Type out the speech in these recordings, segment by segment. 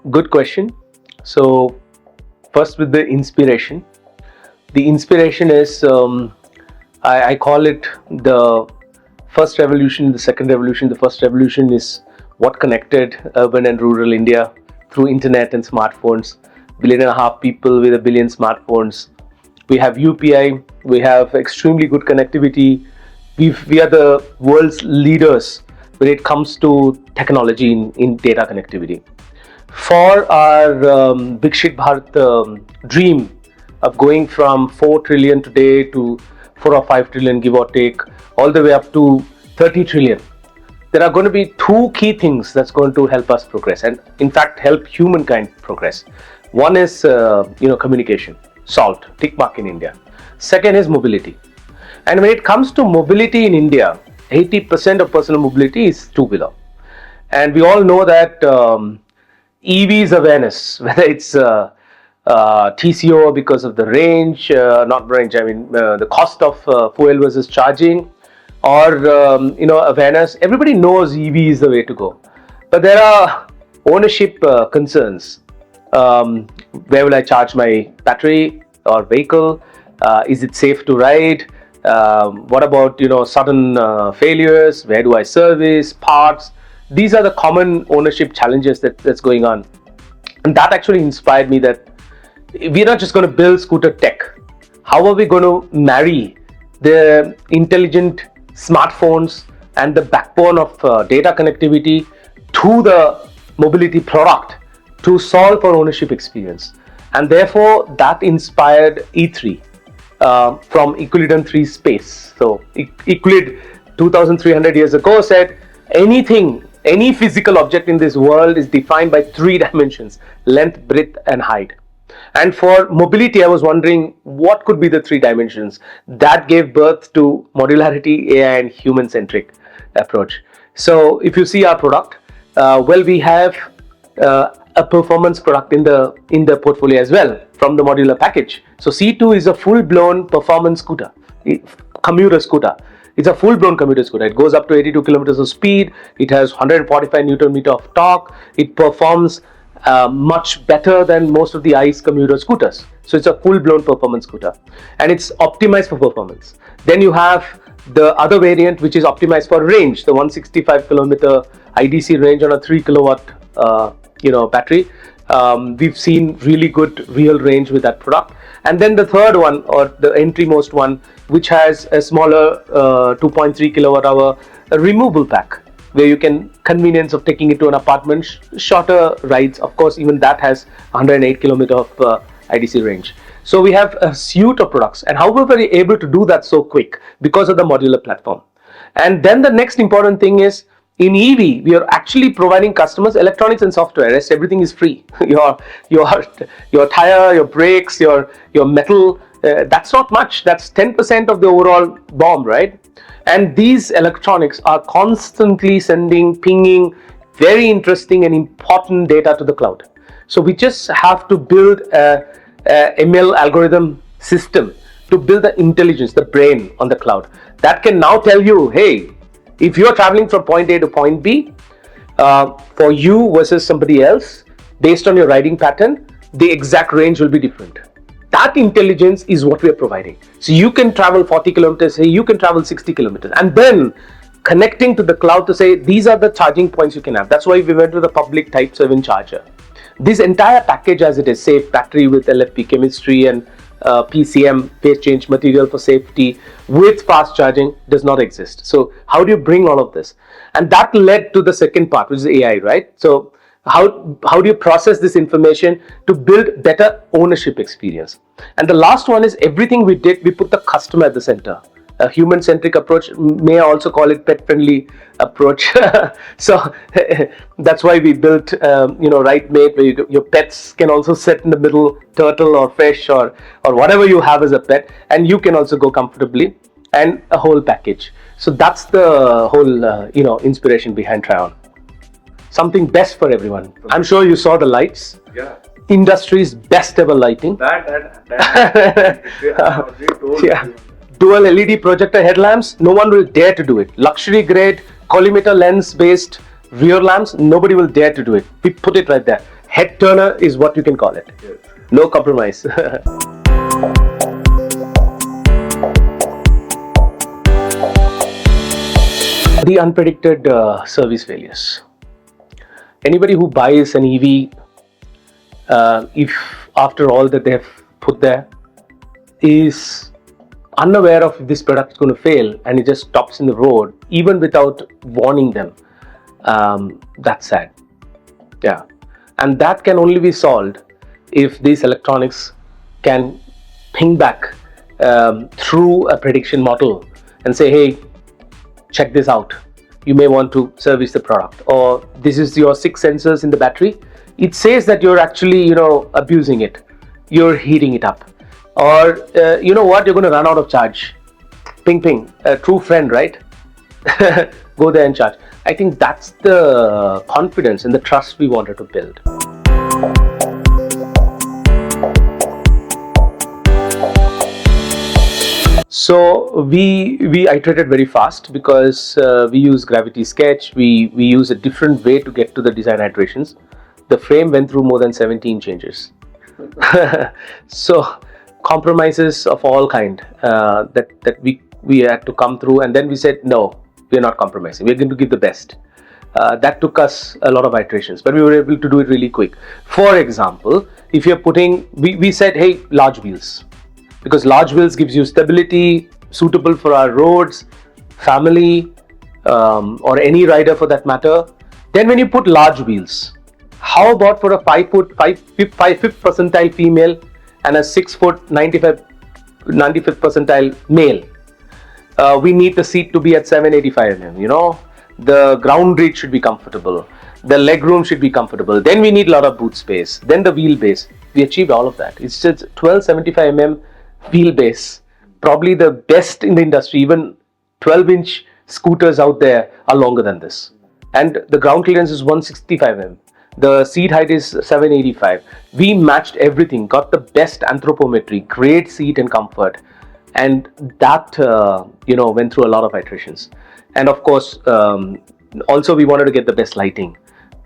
Good question. So, first with the inspiration. The inspiration is, I call it the first revolution, the second revolution. The first revolution is what connected urban and rural India through internet and smartphones. 1.5 billion people with 1 billion smartphones. We have UPI, we have extremely good connectivity. We are the world's leaders when it comes to technology in data connectivity. For our Vikshit Bharat dream of going from 4 trillion today to 4 or 5 trillion, give or take, all the way up to 30 trillion, there are going to be two key things that's going to help us progress, and in fact help humankind progress. One is communication, solved, tick mark in India. Second is mobility. And when it comes to mobility in India, 80% of personal mobility is two-wheeler. And we all know that EV's awareness, whether it's TCO because of the range, not range, I mean the cost of fuel versus charging, or awareness. Everybody knows EV is the way to go, but there are ownership concerns. Where will I charge my battery or vehicle? Is it safe to ride? What about sudden failures? Where do I service parts? These are the common ownership challenges that's going on, and that actually inspired me that we're not just going to build scooter tech. How are we going to marry the intelligent smartphones and the backbone of data connectivity to the mobility product to solve for ownership experience? And therefore that inspired E3 from Euclidean 3 space. So Euclid 2300 years ago said any physical object in this world is defined by 3 dimensions: length, breadth and height. And for mobility, I was wondering what could be the 3 dimensions that gave birth to Modularity, AI and human-centric approach. So if you see our product, we have a performance product in the portfolio as well from the modular package. So C2 is a full-blown performance scooter, commuter scooter. It's a full-blown commuter scooter. It goes up to 82 kilometers of speed. It has 145 Newton meter of torque. It performs much better than most of the ICE commuter scooters. So it's a full-blown performance scooter, and it's optimized for performance. Then you have the other variant, which is optimized for range, the 165 kilometer IDC range on a 3 kilowatt battery. We've seen really good real range with that product. And then the third one, or the entry-most one, which has a smaller 2.3 kilowatt hour removable pack, where you can convenience of taking it to an apartment, shorter rides. Of course, even that has 108 kilometer of IDC range. So we have a suite of products, and how we were able to do that so quick because of the modular platform. And then the next important thing is, in EV, we are actually providing customers electronics and software. Rest everything is free. Your tire, your brakes, your metal. That's not much. That's 10% of the overall BOM, right? And these electronics are constantly pinging very interesting and important data to the cloud. So we just have to build a ML algorithm system to build the intelligence, the brain on the cloud that can now tell you, hey, if you're traveling from point A to point B, for you versus somebody else, based on your riding pattern, the exact range will be different. That intelligence is what we are providing. So you can travel 40 kilometers, say you can travel 60 kilometers, and then connecting to the cloud to say, these are the charging points you can have. That's why we went with a public Type 7 charger. This entire package as it is, safe battery with LFP chemistry and PCM, phase change material for safety, with fast charging, does not exist. So how do you bring all of this? And that led to the second part, which is AI, right? So how do you process this information to build better ownership experience? And the last one is everything we did, we put the customer at the center. A human-centric approach, may I also call it pet-friendly approach. So that's why we built, RightMate, where your pets can also sit in the middle, turtle or fish or whatever you have as a pet, and you can also go comfortably, and a whole package. So that's the whole, inspiration behind TRION. Something best for everyone. I'm sure you saw the lights. Yeah. Industry's best ever lighting. That Yeah. Dual LED projector headlamps, no one will dare to do it. Luxury grade collimator lens based rear lamps, nobody will dare to do it. We put it right there. head turner is what you can call it. Yes. No compromise. The unpredicted service failures. Anybody who buys an EV, if after all that they've put there, is unaware of if this product is going to fail and it just stops in the road, even without warning them, that's sad. Yeah. And that can only be solved if these electronics can ping back through a prediction model and say, hey, check this out. You may want to service the product, or this is your 6 sensors in the battery. It says that you're actually, abusing it. You're heating it up. Or, you know what, you're going to run out of charge. Ping, ping, a true friend, right? Go there and charge. I think that's the confidence and the trust we wanted to build. So we iterated very fast because we use Gravity Sketch. We use a different way to get to the design iterations. The frame went through more than 17 changes. So compromises of all kind that we had to come through, and then we said no, we're not compromising. We're going to give the best. That took us a lot of iterations, but we were able to do it really quick. For example, if you're putting, we said, hey, large wheels. Because large wheels gives you stability, suitable for our roads, family, or any rider for that matter. Then when you put large wheels, how about for a 5'5" percentile female and a 6 foot 95th percentile male? We need the seat to be at 785 mm, the ground reach should be comfortable, the leg room should be comfortable, then we need a lot of boot space, then the wheelbase. We achieved all of that. It's just 1275 mm wheelbase, probably the best in the industry. Even 12-inch scooters out there are longer than this, and the ground clearance is 165 mm. The seat height is 785. We matched everything, got the best anthropometry, great seat and comfort, and that went through a lot of iterations. And of course, also we wanted to get the best lighting,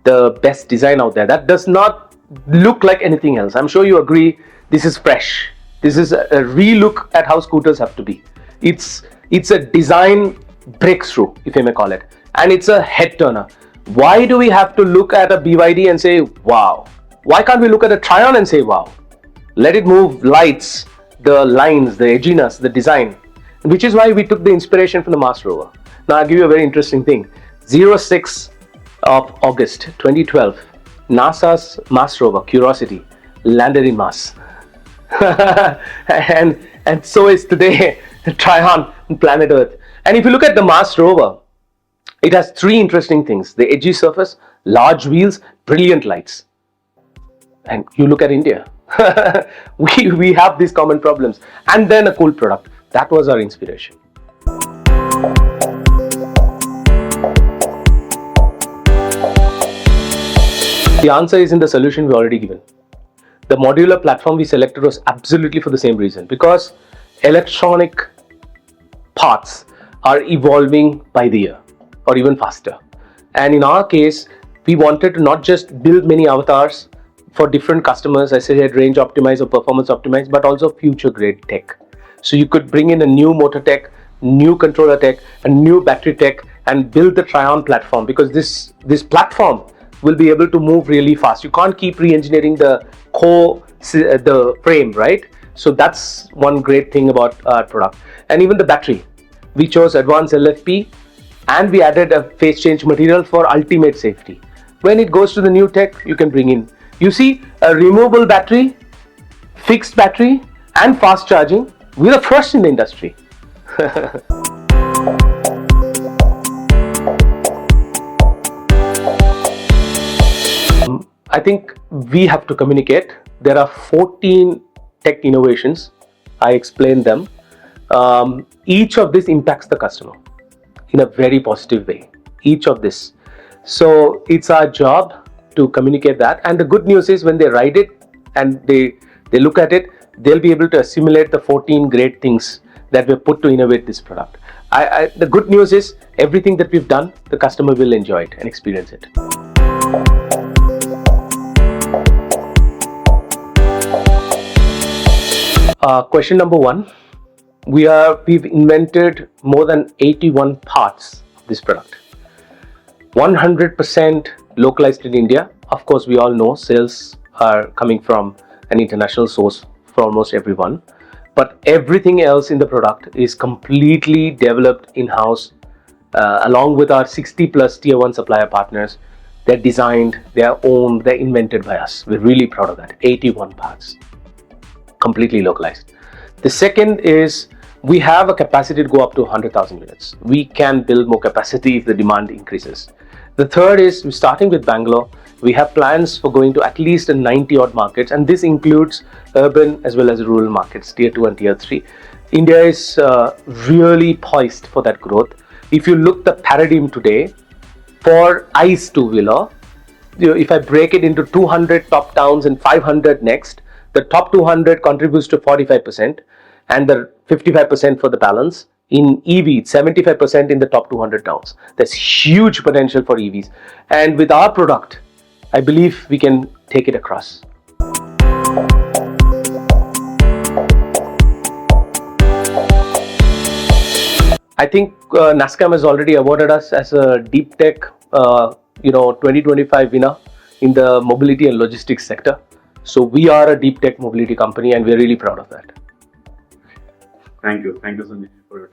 the best design out there that does not look like anything else. I'm sure you agree. This is fresh. This is a re-look at how scooters have to be. It's a design breakthrough, if I may call it, and it's a head turner. Why do we have to look at a BYD and say, wow? Why can't we look at a Trion and say, wow? Let it move, lights, the lines, the edginess, the design, which is why we took the inspiration from the Mars rover. Now, I'll give you a very interesting thing. 6 of August 2012, NASA's Mars rover, Curiosity, landed in Mars. and so is today the Trion on planet Earth. And if you look at the Mars rover, it has 3 interesting things: the edgy surface, large wheels, brilliant lights. And you look at India, we have these common problems, and then a cool product. That was our inspiration. The answer is in the solution we already given. The modular platform we selected was absolutely for the same reason, because electronic parts are evolving by the year or even faster. And in our case, we wanted to not just build many avatars for different customers, as I said, range optimized or performance optimized, but also future grade tech. So you could bring in a new motor tech, new controller tech, a new battery tech, and build the Trion platform, because this platform will be able to move really fast. You can't keep re-engineering the frame, right? So that's one great thing about our product. And even the battery, we chose advanced LFP, and we added a phase change material for ultimate safety. When it goes to the new tech, you can bring in, you see, a removable battery, fixed battery, and fast charging. We're the first in the industry. I think we have to communicate. There are 14 tech innovations. I explained them. Each of this impacts the customer in a very positive way. Each of this. So it's our job to communicate that. And the good news is, when they ride it and they look at it, they'll be able to assimilate the 14 great things that we've put to innovate this product. The good news is, everything that we've done, the customer will enjoy it and experience it. Question number one. We've invented more than 81 parts of this product. 100% localized in India. Of course, we all know sales are coming from an international source for almost everyone. But everything else in the product is completely developed in-house, along with our 60 plus tier 1 supplier partners. They're designed, they're owned, they're invented by us. We're really proud of that. 81 parts, completely localized. The second is we have a capacity to go up to 100,000 units. We can build more capacity if the demand increases. The third is we're starting with Bangalore. We have plans for going to at least 90 odd markets, and this includes urban as well as rural markets, tier 2 and tier 3. India is really poised for that growth. If you look the paradigm today for ICE two-wheeler, if I break it into 200 top towns and 500 next, the top 200 contributes to 45% and the 55% for the balance. In EV, 75% in the top 200 towns. There's huge potential for EVs. And with our product, I believe we can take it across. I think NASSCAM has already awarded us as a Deep Tech 2025 winner in the mobility and logistics sector. So we are a deep tech mobility company and we're really proud of that. Thank you, Sanjeev, for your